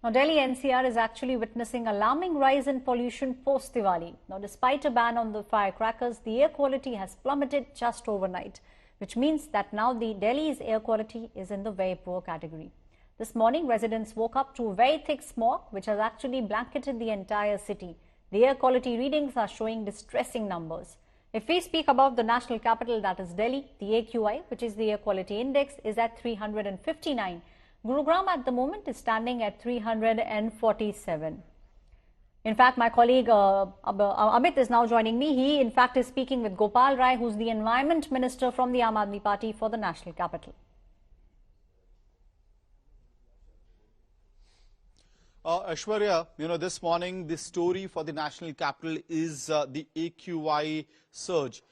Now, Delhi NCR is actually witnessing alarming rise in pollution post-Diwali. Now, despite a ban on the firecrackers, the air quality has plummeted just overnight, which means that now the Delhi's air quality is in the very poor category. This morning, residents woke up to very thick smog, which has actually blanketed the entire city. The air quality readings are showing distressing numbers. If we speak about the national capital, that is Delhi, the AQI, which is the air quality index, is at 359. Gurugram at the moment is standing at 347. In fact, my colleague Amit is now joining me. He, in fact, is speaking with Gopal Rai, who's the Environment Minister from the Aam Aadmi Party for the national capital. Aishwarya, this morning the story for the national capital is the AQI surge.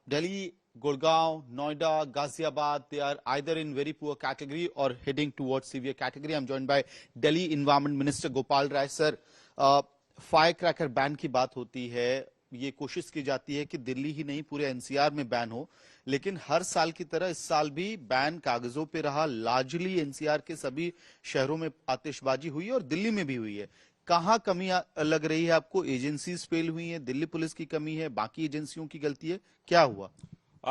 Delhi, Gurugram, Noida, Ghaziabad, they are either in very poor category or heading towards severe category. I'm joined by Delhi Environment Minister Gopal Rai. Sir, firecracker ban की बात होती है, ये कोशिश की जाती है कि दिल्ली ही नहीं पूरे एनसीआर में बैन हो, लेकिन हर साल की तरह इस साल भी बैन कागजों पे रहा। लार्जली एनसीआर के सभी शहरों में आतिशबाजी हुई और दिल्ली में भी हुई है। कहाँ कमी लग रही है आपको? एजेंसीज फेल हुई हैं, दिल्ली पुलिस की कमी है, बाकी एजेंसियों की गलती है, क्या हुआ?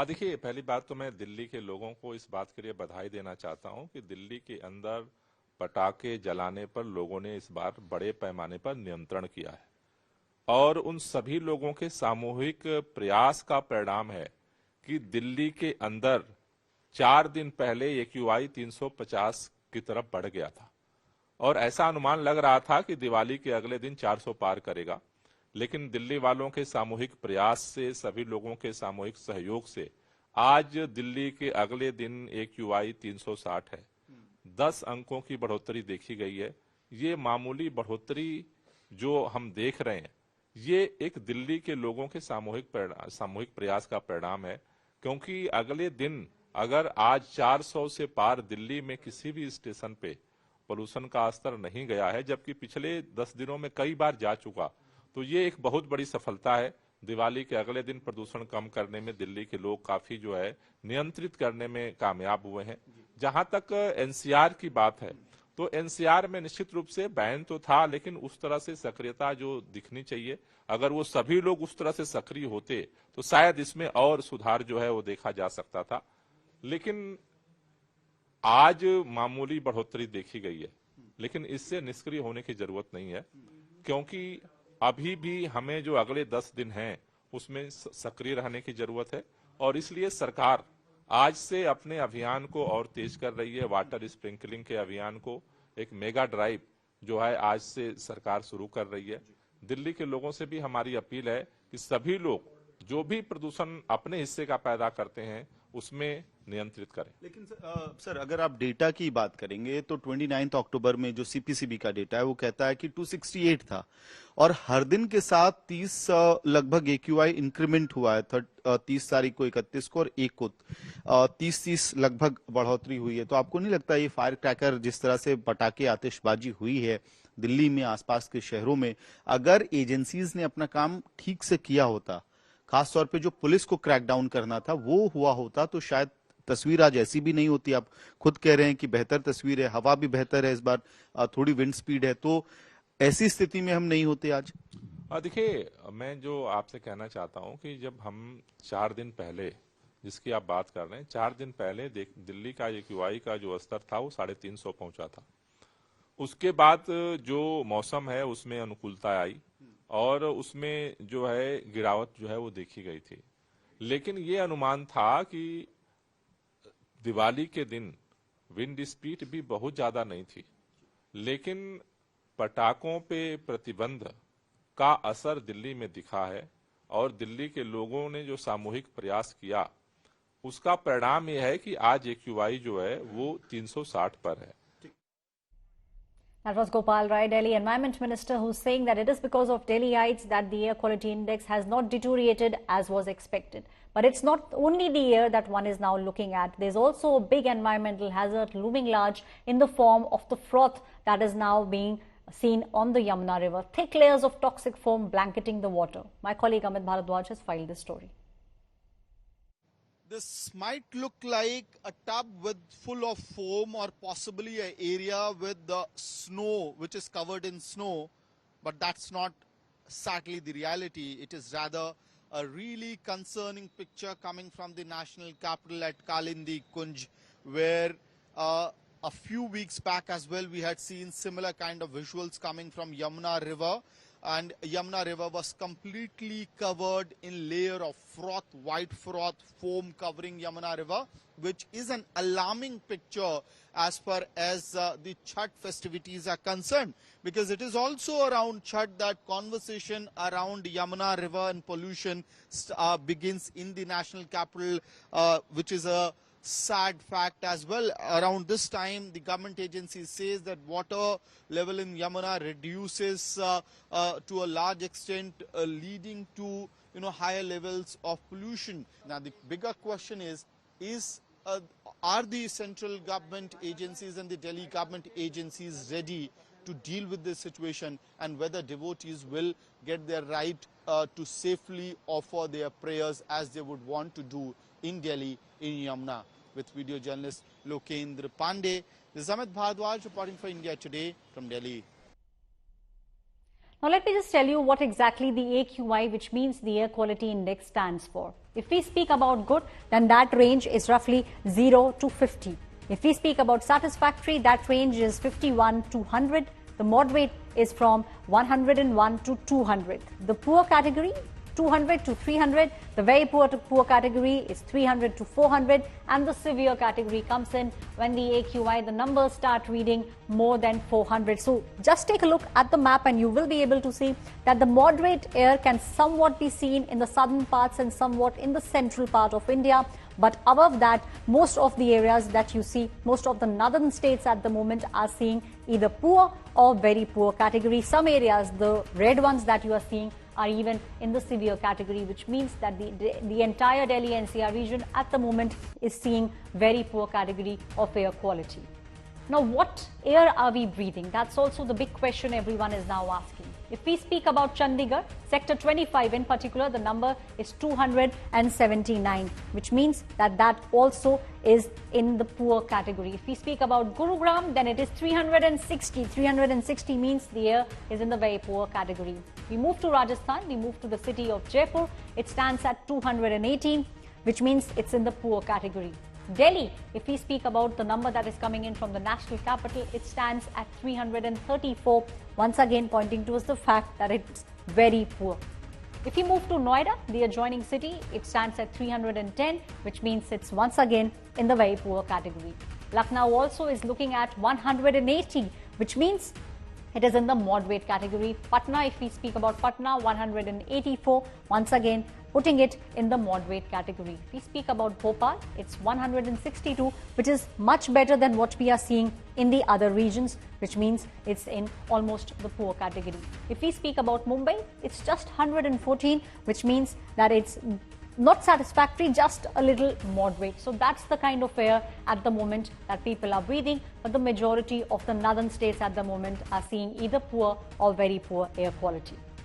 देखिए, पहली बात तो मैं दिल्ली के लोगों को इस बात के लिए बधाई देना चाहता हूं कि दिल्ली के अंदर पटाखे जलाने पर लोगों ने इस बार बड़े पैमाने पर नियंत्रण किया है और उन सभी लोगों के सामूहिक प्रयास का परिणाम है कि दिल्ली के अंदर 4 दिन पहले AQI 350 की तरफ बढ़ गया था और ऐसा अनुमान लग रहा था कि दिवाली के अगले दिन 400 पार करेगा, लेकिन दिल्ली वालों के सामूहिक प्रयास से, सभी लोगों के सामूहिक सहयोग से आज दिल्ली के अगले दिन AQI 360 है। 10 अंकों की बढ़ोतरी देखी गई है। ये मामूली बढ़ोतरी जो हम देख रहे हैं, ये एक दिल्ली के लोगों के सामूहिक प्रयास का परिणाम है, क्योंकि अगले दिन अगर आज 400 से पार दिल्ली में किसी भी स्टेशन पे पोल्यूशन का स्तर नहीं गया है, जबकि पिछले 10 दिनों में कई बार जा चुका, तो ये एक बहुत बड़ी सफलता है। दिवाली के अगले दिन प्रदूषण कम करने में दिल्ली के लोग काफी नियंत्रित करने में कामयाब हुए हैं। जहां तक एनसीआर की बात है, तो एनसीआर में निश्चित रूप से बैन तो था, लेकिन उस तरह से सक्रियता जो दिखनी चाहिए, अगर वो सभी लोग उस तरह से सक्रिय होते तो शायद इसमें और सुधार वो देखा जा सकता था। लेकिन आज मामूली बढ़ोतरी देखी गई है, लेकिन इससे निष्क्रिय होने की जरूरत नहीं है, क्योंकि अभी भी हमें जो अगले 10 दिन हैं उसमें सक्रिय रहने की जरूरत है और इसलिए सरकार आज से अपने अभियान को और तेज कर रही है। वाटर स्प्रिंकलिंग के अभियान को एक मेगा ड्राइव आज से सरकार शुरू कर रही है। दिल्ली के लोगों से भी हमारी अपील है कि सभी लोग जो भी प्रदूषण अपने हिस्से का पैदा करते हैं उसमें नियंत्रित करें। लेकिन सर अगर आप डेटा की बात करेंगे तो 29 अक्टूबर में जो सीपीसीबी का डेटा है वो कहता है कि 268 था और हर दिन के साथ 30 लगभग AQI इंक्रीमेंट हुआ है। 30 तारीख को, 31 को और 1 को 30 लगभग बढ़ोतरी हुई है। तो आपको नहीं लगता ये फायर क्रैकर जिस तरह से पटाखे आतिशबाजी हुई है दिल्ली में, आसपास के शहरों में, अगर एजेंसीज ने अपना काम ठीक से किया होता, खासतौर पे जो पुलिस को क्रैकडाउन करना था वो हुआ होता, तो शायद तस्वीर आज ऐसी भी नहीं होती। आप खुद कह रहे हैं कि बेहतर तस्वीर है, हवा भी बेहतर है इस बार, थोड़ी विंड स्पीड है, तो ऐसी स्थिति में हम नहीं होते आज। देखिए, मैं जो आपसे कहना चाहता हूं कि जब हम 4 दिन पहले, जिसकी आप बात कर रहे हैं, 4 दिन पहले दिल्ली का AQI का जो स्तर था वो 350 पहुंचा था। उसके बाद जो मौसम है उसमें अनुकूलता आई और उसमें गिरावट वो देखी गई थी, लेकिन ये अनुमान था कि दिवाली के दिन विंड स्पीड भी बहुत ज्यादा नहीं थी, लेकिन पटाखों पे प्रतिबंध का असर दिल्ली में दिखा है और दिल्ली के लोगों ने जो सामूहिक प्रयास किया उसका परिणाम यह है कि आज AQI वो 360 पर है। That was Gopal Rai, Delhi Environment Minister, who's saying that it is because of Delhiites that the air quality index has not deteriorated as was expected. But it's not only the air that one is now looking at. There's also a big environmental hazard looming large in the form of the froth that is now being seen on the Yamuna river. Thick layers of toxic foam blanketing the water. My colleague Amit Bharadwaj has filed this story. This might look like a tub with full of foam or possibly an area with the snow which is covered in snow, but that's not sadly the reality. It is rather a really concerning picture coming from the national capital at Kalindi Kunj, where a few weeks back as well we had seen similar kind of visuals coming from Yamuna river, and Yamuna river was completely covered in layer of froth, white froth foam covering Yamuna river, which is an alarming picture as far as the Chhath festivities are concerned, because it is also around Chhath that conversation around Yamuna river and pollution begins in the national capital, which is a sad fact as well. Around this time, the government agency says that water level in Yamuna reduces to a large extent, leading to higher levels of pollution. Now, the bigger question is are the central government agencies and the Delhi government agencies ready to deal with this situation, and whether devotees will get their right to safely offer their prayers as they would want to do in Delhi, in Yamuna. With video journalist Lokendra Pandey, this is Amit Bhardwaj reporting for India Today from Delhi. Now let me just tell you what exactly the AQI, which means the air quality index, stands for. If we speak about good, then that range is roughly 0 to 50. If we speak about satisfactory, that range is 51 to 100. The moderate is from 101 to 200. The poor category, 200 to 300. The very poor to poor category is 300 to 400, and the severe category comes in when the AQI, the numbers start reading more than 400. So just take a look at the map and you will be able to see that the moderate air can somewhat be seen in the southern parts and somewhat in the central part of India. But above that, most of the areas that you see, most of the northern states at the moment are seeing either poor or very poor category. Some areas, the red ones that you are seeing, are even in the severe category, which means that the entire Delhi NCR region at the moment is seeing very poor category of air quality. Now, what air are we breathing? That's also the big question everyone is now asking. If we speak about Chandigarh, sector 25 in particular, the number is 279, which means that that also is in the poor category. If we speak about Gurugram, then it is 360. 360 means the air is in the very poor category. We move to Rajasthan, we move to the city of Jaipur. It stands at 218, which means it's in the poor category. Delhi, if we speak about the number that is coming in from the national capital, it stands at 334, once again pointing towards the fact that it's very poor. If we move to Noida, the adjoining city, it stands at 310, which means it's once again in the very poor category. Lucknow also is looking at 180, which means it is in the moderate category. Patna, if we speak about Patna, 184, once again putting it in the moderate category. If we speak about Bhopal, it's 162, which is much better than what we are seeing in the other regions, which means it's in almost the poor category. If we speak about Mumbai, it's just 114, which means that it's not satisfactory, just a little moderate. So that's the kind of air at the moment that people are breathing, but the majority of the northern states at the moment are seeing either poor or very poor air quality.